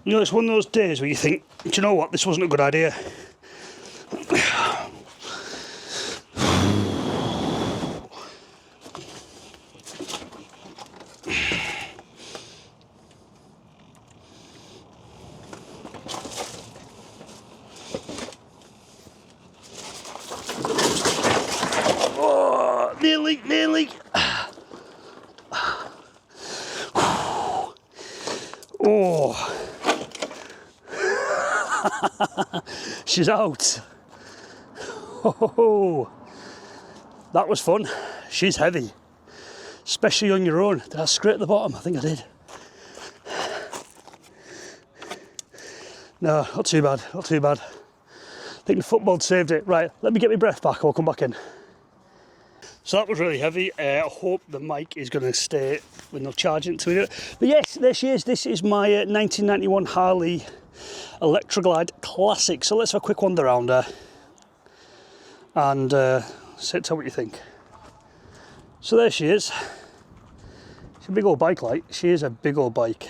You know, it's one of those days where you think, do you know what, this wasn't a good idea. Oh, nearly. Oh. She's out. Oh, that was fun. She's heavy, especially on your own. Did I scrape the bottom? I think I did. No, not too bad, not too bad. I think the football saved it. Right, let me get my breath back, I'll come back in. So that was really heavy. I hope the mic is going to stay with no charging to it. But yes, there she is. This is my 1991 Harley Electro Classic. So let's have a quick wander around her and tell what you think. So there she is. She's a big old bike, like. She is a big old bike.